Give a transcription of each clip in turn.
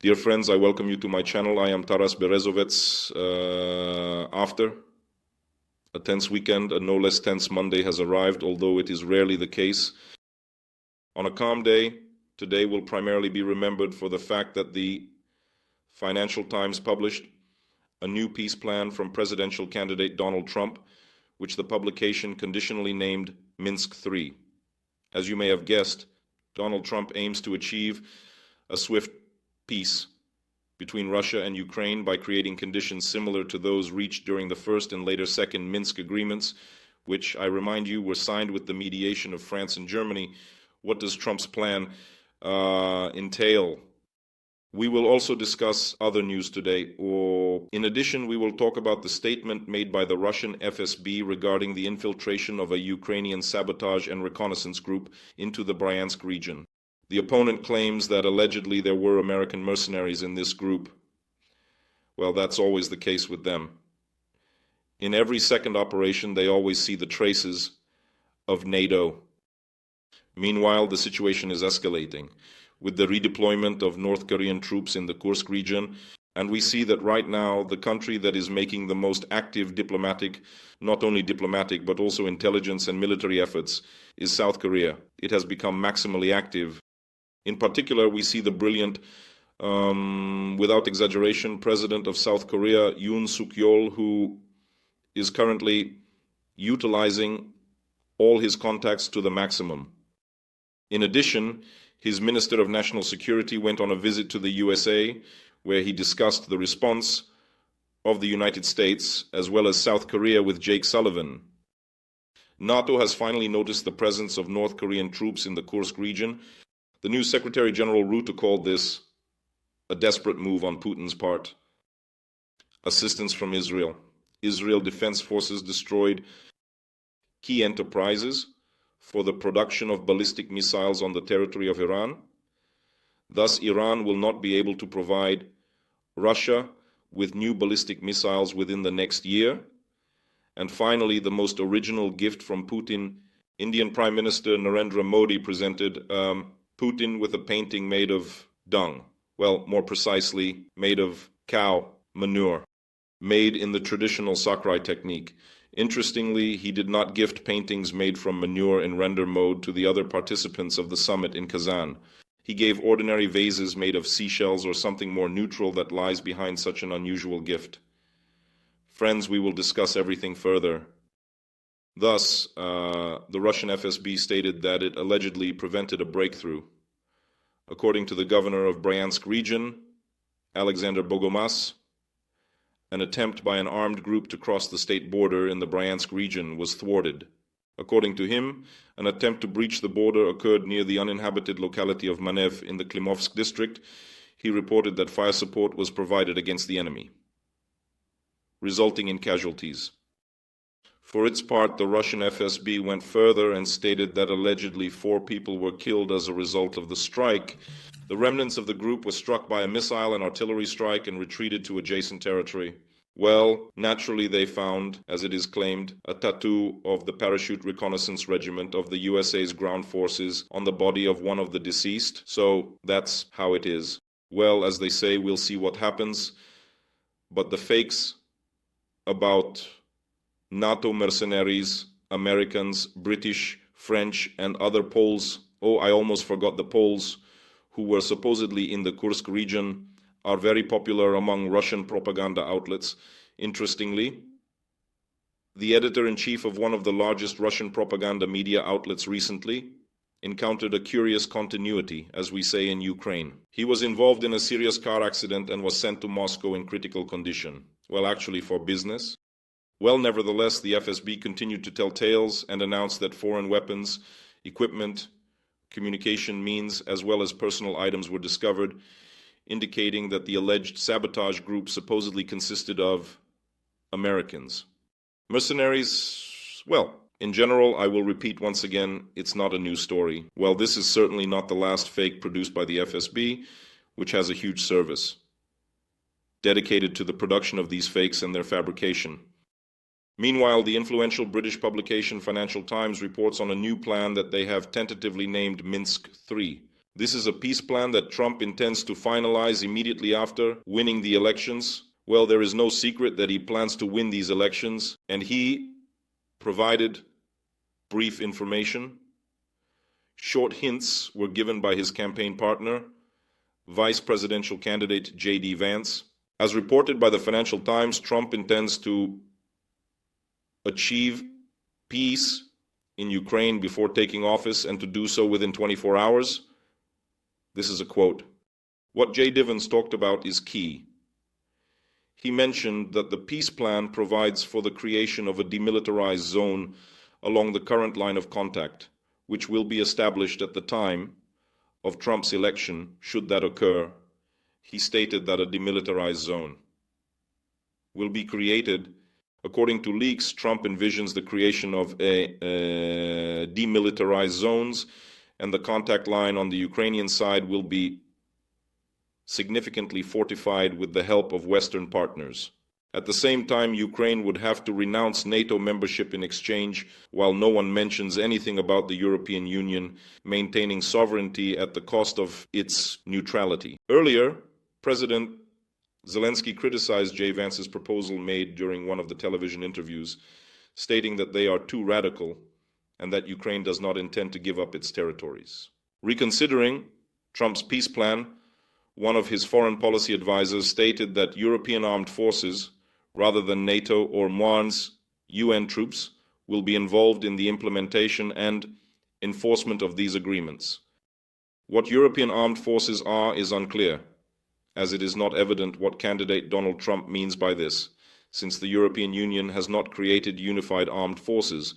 Dear friends, I welcome you to my channel. I am Taras Berezovets. After a tense weekend, a no less tense Monday has arrived, although it is rarely the case. On a calm day, today will primarily be remembered for the fact that the Financial Times published a new peace plan from presidential candidate Donald Trump, which the publication conditionally named Minsk III. As you may have guessed, Donald Trump aims to achieve a swift peace between Russia and Ukraine by creating conditions similar to those reached during the first and later second Minsk agreements, which, I remind you, were signed with the mediation of France and Germany. What does Trump's plan entail? We will also discuss other news today, in addition, we will talk about the statement made by the Russian FSB regarding the infiltration of a Ukrainian sabotage and reconnaissance group into the Bryansk region. The opponent claims that allegedly there were American mercenaries in this group. Well, that's always the case with them. In every second operation, they always see the traces of NATO. Meanwhile, the situation is escalating, with the redeployment of North Korean troops in the Kursk region, and we see that right now the country that is making the most active diplomatic, not only diplomatic, but also intelligence and military efforts is South Korea. It has become maximally active. In particular, we see the brilliant, without exaggeration, president of South Korea, Yoon Suk-yeol, who is currently utilizing all his contacts to the maximum. In addition, his Minister of National Security went on a visit to the USA, where he discussed the response of the United States as well as South Korea with Jake Sullivan. NATO has finally noticed the presence of North Korean troops in the Kursk region. The new Secretary General Rutte called this a desperate move on Putin's part. Assistance from Israel. Israel Defense Forces destroyed key enterprises for the production of ballistic missiles on the territory of Iran. Thus, Iran will not be able to provide Russia with new ballistic missiles within the next year. And finally, the most original gift from Putin, Indian Prime Minister Narendra Modi presented Putin with a painting made of dung. Well, more precisely, made of cow manure, made in the traditional Sakurai technique. Interestingly, he did not gift paintings made from manure in render mode to the other participants of the summit in Kazan. He gave ordinary vases made of seashells or something more neutral that lies behind such an unusual gift. Friends, we will discuss everything further. Thus, the Russian FSB stated that it allegedly prevented a breakthrough. According to the governor of Bryansk region, Alexander Bogomas, an attempt by an armed group to cross the state border in the Bryansk region was thwarted. According to him, an attempt to breach the border occurred near the uninhabited locality of Manev in the Klimovsk district. He reported that fire support was provided against the enemy, resulting in casualties. For its part, the Russian FSB went further and stated that allegedly 4 people were killed as a result of the strike. The remnants of the group were struck by a missile and artillery strike and retreated to adjacent territory. Well, naturally they found, as it is claimed, a tattoo of the Parachute Reconnaissance Regiment of the USA's ground forces on the body of one of the deceased, so that's how it is. Well, as they say, we'll see what happens, but the fakes about NATO mercenaries, Americans, British, French, and other Poles, I almost forgot the Poles, who were supposedly in the Kursk region, are very popular among Russian propaganda outlets. Interestingly, the editor-in-chief of one of the largest Russian propaganda media outlets recently encountered a curious continuity, as we say in Ukraine. He was involved in a serious car accident and was sent to Moscow in critical condition. Well, actually for business. Well, nevertheless, the FSB continued to tell tales and announced that foreign weapons, equipment, communication means, as well as personal items were discovered, indicating that the alleged sabotage group supposedly consisted of Americans. Mercenaries, well, in general, I will repeat once again, it's not a new story. Well, this is certainly not the last fake produced by the FSB, which has a huge service dedicated to the production of these fakes and their fabrication. Meanwhile, the influential British publication Financial Times reports on a new plan that they have tentatively named Minsk III. This is a peace plan that Trump intends to finalize immediately after winning the elections. Well, there is no secret that he plans to win these elections, and he provided brief information. Short hints were given by his campaign partner, vice presidential candidate J.D. Vance. As reported by the Financial Times, Trump intends to achieve peace in Ukraine before taking office and to do so within 24 hours. This is a quote. What J. Divens talked about is key. He mentioned that the peace plan provides for the creation of a demilitarized zone along the current line of contact, which will be established at the time of Trump's election, should that occur. He stated that a demilitarized zone will be created. According to leaks, Trump envisions the creation of demilitarized zones, and the contact line on the Ukrainian side will be significantly fortified with the help of Western partners. At the same time, Ukraine would have to renounce NATO membership in exchange, while no one mentions anything about the European Union maintaining sovereignty at the cost of its neutrality. Earlier, President Zelensky criticized J. Vance's proposal made during one of the television interviews, stating that they are too radical and that Ukraine does not intend to give up its territories. Reconsidering Trump's peace plan, one of his foreign policy advisors stated that European armed forces, rather than NATO or MOAN's UN troops, will be involved in the implementation and enforcement of these agreements. What European armed forces are is unclear, as it is not evident what candidate Donald Trump means by this, since the European Union has not created unified armed forces,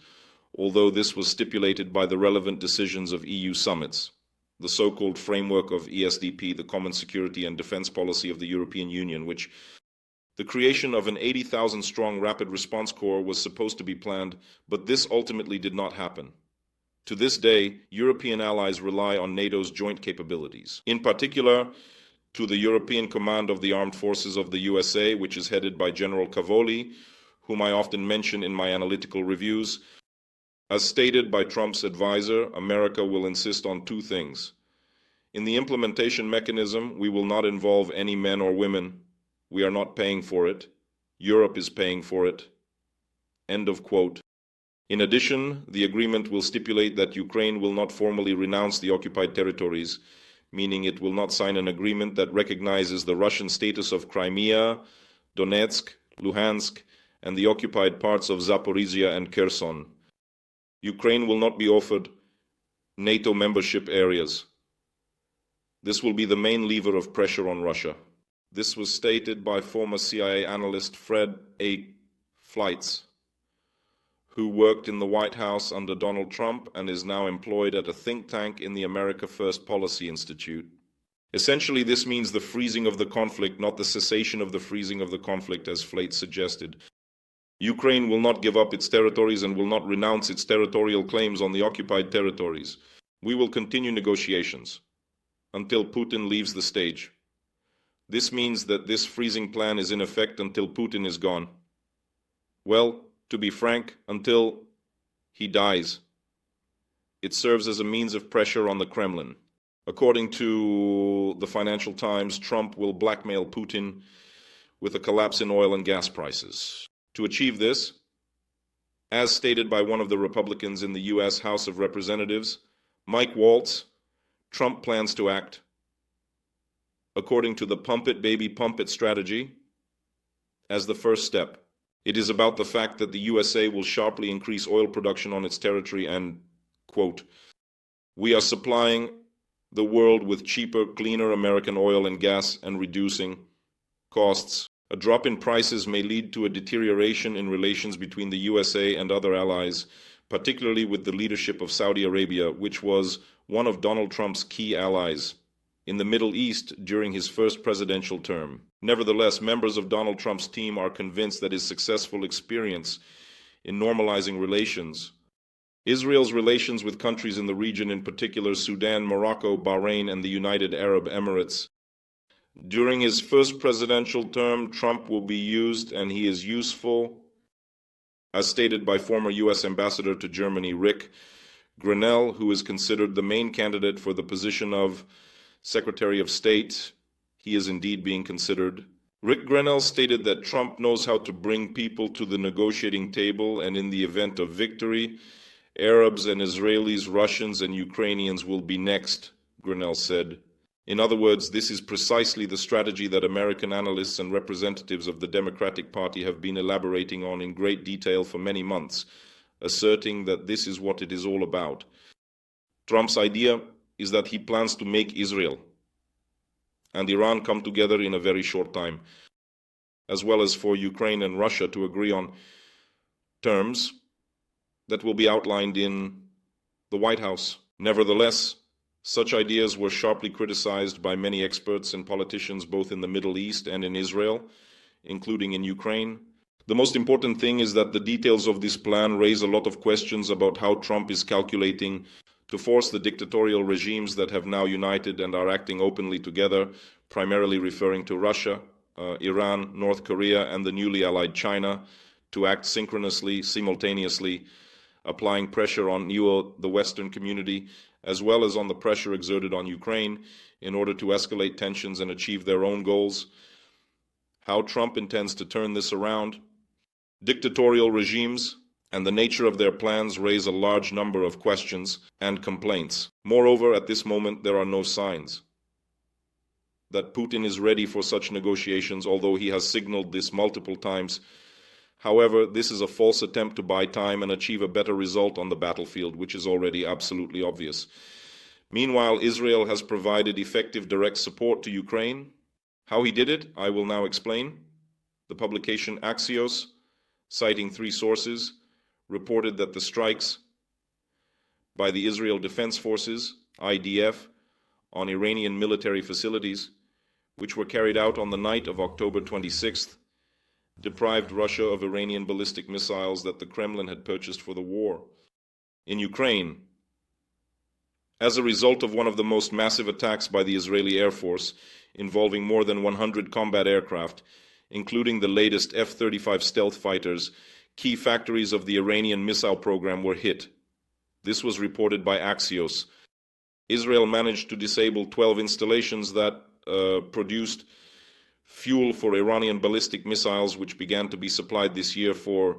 although this was stipulated by the relevant decisions of EU summits. The so-called framework of ESDP, the Common Security and Defense Policy of the European Union, which the creation of an 80,000-strong rapid response corps was supposed to be planned, but this ultimately did not happen. To this day, European allies rely on NATO's joint capabilities, in particular to the European Command of the Armed Forces of the USA, which is headed by General Cavoli, whom I often mention in my analytical reviews. As stated by Trump's advisor, America will insist on two things. In the implementation mechanism, we will not involve any men or women. We are not paying for it. Europe is paying for it. End of quote. In addition, the agreement will stipulate that Ukraine will not formally renounce the occupied territories, meaning it will not sign an agreement that recognizes the Russian status of Crimea, Donetsk, Luhansk, and the occupied parts of Zaporizhia and Kherson. Ukraine will not be offered NATO membership areas. This will be the main lever of pressure on Russia. This was stated by former CIA analyst Fred A. Fleitz, who worked in the White House under Donald Trump and is now employed at a think tank in the America First Policy Institute. Essentially, this means the freezing of the conflict, not the cessation of the freezing of the conflict, as Fleitz suggested. Ukraine will not give up its territories and will not renounce its territorial claims on the occupied territories. We will continue negotiations until Putin leaves the stage. This means that this freezing plan is in effect until Putin is gone. Well, to be frank, until he dies. It serves as a means of pressure on the Kremlin. According to the Financial Times, Trump will blackmail Putin with a collapse in oil and gas prices. To achieve this, as stated by one of the Republicans in the U.S. House of Representatives, Mike Waltz, Trump plans to act according to the pump it, baby, pump it strategy as the first step. It is about the fact that the USA will sharply increase oil production on its territory and, quote, we are supplying the world with cheaper, cleaner American oil and gas and reducing costs. A drop in prices may lead to a deterioration in relations between the USA and other allies, particularly with the leadership of Saudi Arabia, which was one of Donald Trump's key allies in the Middle East during his first presidential term. Nevertheless, members of Donald Trump's team are convinced that his successful experience in normalizing relations, Israel's relations with countries in the region, in particular Sudan, Morocco, Bahrain, and the United Arab Emirates. During his first presidential term, Trump will be used, and he is useful, as stated by former U.S. Ambassador to Germany, Rick Grenell, who is considered the main candidate for the position of Secretary of State, he is indeed being considered. Rick Grenell stated that Trump knows how to bring people to the negotiating table, and in the event of victory, Arabs and Israelis, Russians and Ukrainians will be next, Grenell said. In other words, this is precisely the strategy that American analysts and representatives of the Democratic Party have been elaborating on in great detail for many months, asserting that this is what it is all about. Trump's idea is that he plans to make Israel and Iran come together in a very short time, as well as for Ukraine and Russia to agree on terms that will be outlined in the White House. Nevertheless, such ideas were sharply criticized by many experts and politicians both in the Middle East and in Israel, including in Ukraine. The most important thing is that the details of this plan raise a lot of questions about how Trump is calculating to force the dictatorial regimes that have now united and are acting openly together, primarily referring to Russia, Iran, North Korea, and the newly allied China, to act synchronously, simultaneously, applying pressure on the Western community, as well as on the pressure exerted on Ukraine in order to escalate tensions and achieve their own goals. How Trump intends to turn this around. Dictatorial regimes and the nature of their plans raise a large number of questions and complaints. Moreover, at this moment, there are no signs that Putin is ready for such negotiations, although he has signaled this multiple times. However, this is a false attempt to buy time and achieve a better result on the battlefield, which is already absolutely obvious. Meanwhile, Israel has provided effective direct support to Ukraine. How he did it, I will now explain. The publication Axios, citing 3 sources, reported that the strikes by the Israel Defense Forces, IDF, on Iranian military facilities, which were carried out on the night of October 26th, deprived Russia of Iranian ballistic missiles that the Kremlin had purchased for the war. In Ukraine, as a result of one of the most massive attacks by the Israeli Air Force, involving more than 100 combat aircraft, including the latest F-35 stealth fighters, key factories of the Iranian missile program were hit. This was reported by Axios. Israel managed to disable 12 installations that produced fuel for Iranian ballistic missiles, which began to be supplied this year for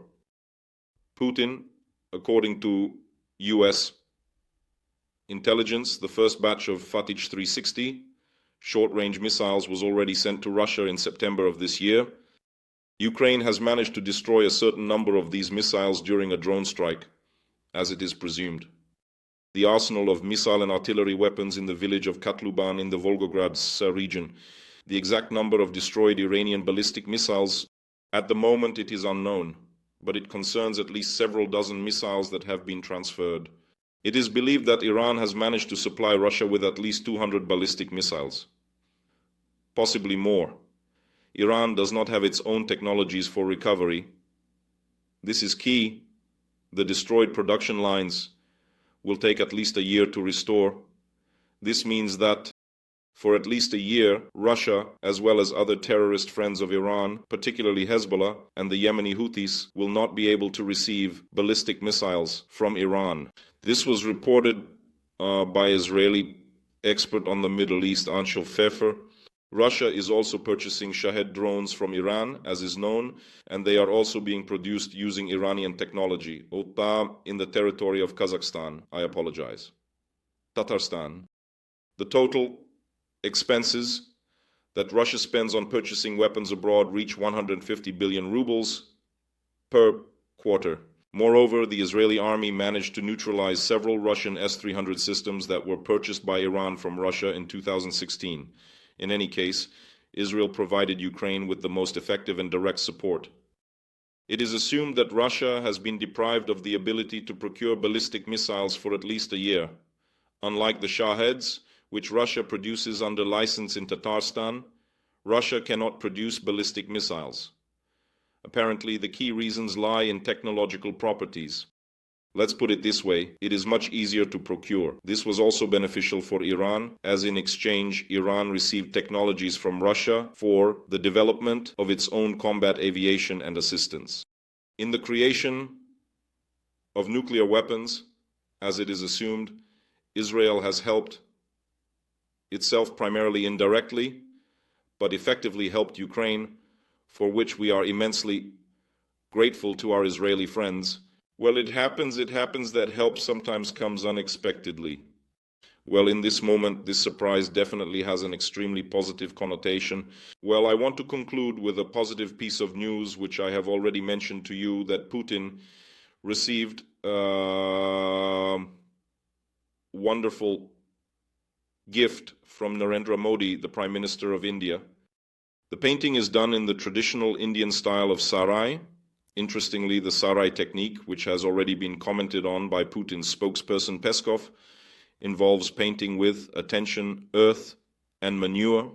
Putin. According to U.S. intelligence, the first batch of Fatih 360 short-range missiles was already sent to Russia in September of this year. Ukraine has managed to destroy a certain number of these missiles during a drone strike, as it is presumed. The arsenal of missile and artillery weapons in the village of Katluban in the Volgograd region. The exact number of destroyed Iranian ballistic missiles, at the moment it is unknown, but it concerns at least several dozen missiles that have been transferred. It is believed that Iran has managed to supply Russia with at least 200 ballistic missiles, possibly more. Iran does not have its own technologies for recovery. This is key. The destroyed production lines will take at least a year to restore. This means that for at least a year, Russia, as well as other terrorist friends of Iran, particularly Hezbollah and the Yemeni Houthis, will not be able to receive ballistic missiles from Iran. This was reported by Israeli expert on the Middle East, Anshel Pfeffer. Russia is also purchasing Shahed drones from Iran, as is known, and they are also being produced using Iranian technology. In the territory of Kazakhstan, Tatarstan. The total expenses that Russia spends on purchasing weapons abroad reach 150 billion rubles per quarter. Moreover, the Israeli army managed to neutralize several Russian S-300 systems that were purchased by Iran from Russia in 2016. In any case, Israel provided Ukraine with the most effective and direct support. It is assumed that Russia has been deprived of the ability to procure ballistic missiles for at least a year. Unlike the Shaheds, which Russia produces under license in Tatarstan, Russia cannot produce ballistic missiles. Apparently, the key reasons lie in technological properties. Let's put it this way, it is much easier to procure. This was also beneficial for Iran, as in exchange, Iran received technologies from Russia for the development of its own combat aviation and assistance. In the creation of nuclear weapons, as it is assumed, Israel has helped itself primarily indirectly, but effectively helped Ukraine, for which we are immensely grateful to our Israeli friends. Well, it happens that help sometimes comes unexpectedly. Well, in this moment, this surprise definitely has an extremely positive connotation. Well, I want to conclude with a positive piece of news, which I have already mentioned to you, that Putin received a wonderful gift from Narendra Modi, the Prime Minister of India. The painting is done in the traditional Indian style of sarai. Interestingly, the sarai technique, which has already been commented on by Putin's spokesperson Peskov, involves painting with, attention, earth and manure,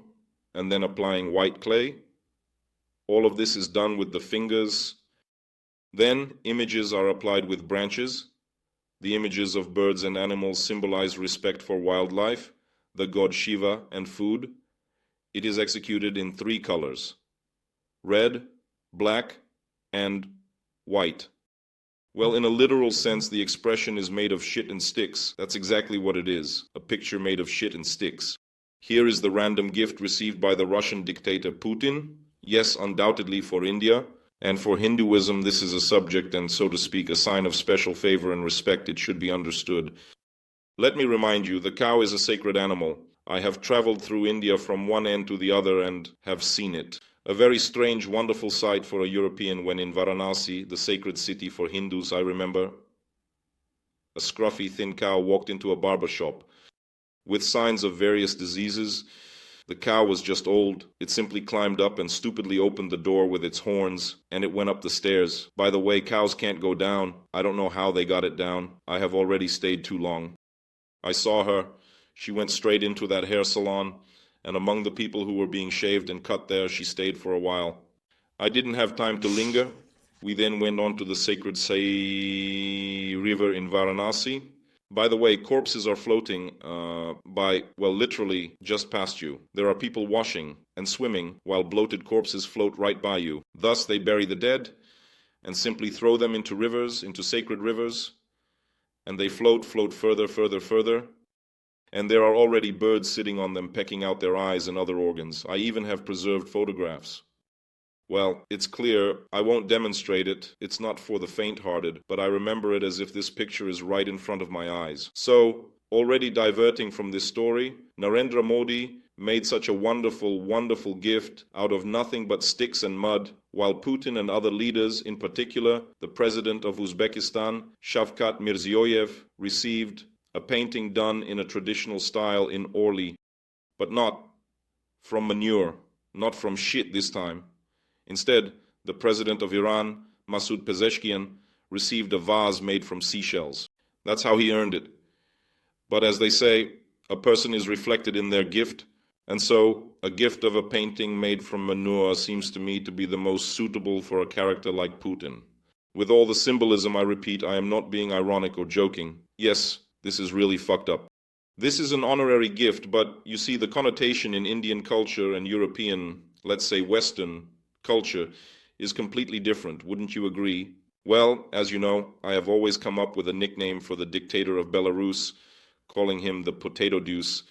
and then applying white clay. All of this is done with the fingers. Then images are applied with branches. The images of birds and animals symbolize respect for wildlife, the god Shiva, and food. It is executed in 3 colors: red, black, and white. Well, in a literal sense, the expression is made of shit and sticks. That's exactly what it is, a picture made of shit and sticks. Here is the random gift received by the Russian dictator Putin. Yes, undoubtedly for India. And for Hinduism, this is a subject and, so to speak, a sign of special favor and respect. It should be understood. Let me remind you, the cow is a sacred animal. I have traveled through India from one end to the other and have seen it. A very strange, wonderful sight for a European when in Varanasi, the sacred city for Hindus, I remember. A scruffy, thin cow walked into a barber shop with signs of various diseases. The cow was just old. It simply climbed up and stupidly opened the door with its horns, and it went up the stairs. By the way, cows can't go down. I don't know how they got it down. I have already stayed too long. I saw her. She went straight into that hair salon, and among the people who were being shaved and cut there, she stayed for a while. I didn't have time to linger. We then went on to the sacred Sai river in Varanasi. By the way, corpses are floating literally just past you. There are people washing and swimming while bloated corpses float right by you. Thus, they bury the dead and simply throw them into rivers, into sacred rivers, and they float further. And there are already birds sitting on them, pecking out their eyes and other organs. I even have preserved photographs. Well, it's clear, I won't demonstrate it, it's not for the faint-hearted, but I remember it as if this picture is right in front of my eyes. So, already diverting from this story, Narendra Modi made such a wonderful gift out of nothing but sticks and mud, while Putin and other leaders, in particular the president of Uzbekistan, Shavkat Mirziyoyev, received a painting done in a traditional style in Orly, but not from manure, not from shit this time. Instead, the president of Iran, Masoud Pezeshkian, received a vase made from seashells. That's how he earned it. But as they say, a person is reflected in their gift, and so a gift of a painting made from manure seems to me to be the most suitable for a character like Putin. With all the symbolism, I repeat, I am not being ironic or joking. Yes, this is really fucked up. This is an honorary gift, but you see, the connotation in Indian culture and European, let's say Western, culture is completely different, wouldn't you agree? Well, as you know, I have always come up with a nickname for the dictator of Belarus, calling him the Potato Deuce.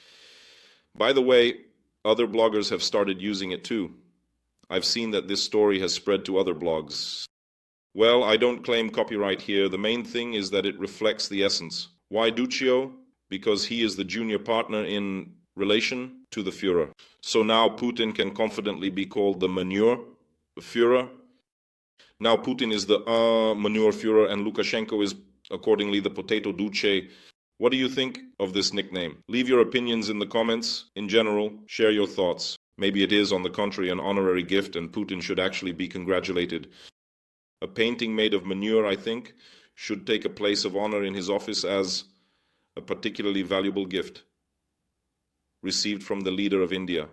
By the way, other bloggers have started using it too. I've seen that this story has spread to other blogs. Well, I don't claim copyright here. The main thing is that it reflects the essence. Why Duccio? Because he is the junior partner in relation to the Führer. So now Putin can confidently be called the manure Führer. Now Putin is the manure Führer and Lukashenko is accordingly the potato duce. What do you think of this nickname? Leave your opinions in the comments. In general, share your thoughts. Maybe it is, on the contrary, an honorary gift and Putin should actually be congratulated. A painting made of manure, I think, should take a place of honor in his office as a particularly valuable gift received from the leader of India.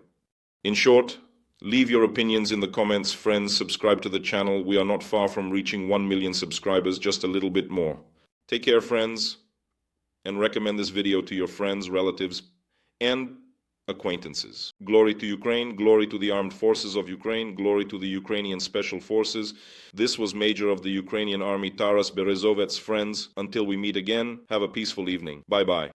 In short, leave your opinions in the comments, friends. Subscribe to the channel. We are not far from reaching 1 million subscribers, just a little bit more. Take care, friends, and recommend this video to your friends, relatives, and acquaintances. Glory to Ukraine, glory to the armed forces of Ukraine, glory to the Ukrainian special forces. This was Major of the Ukrainian Army Taras Berezovets. Friends, until we meet again, have a peaceful evening. Bye-bye.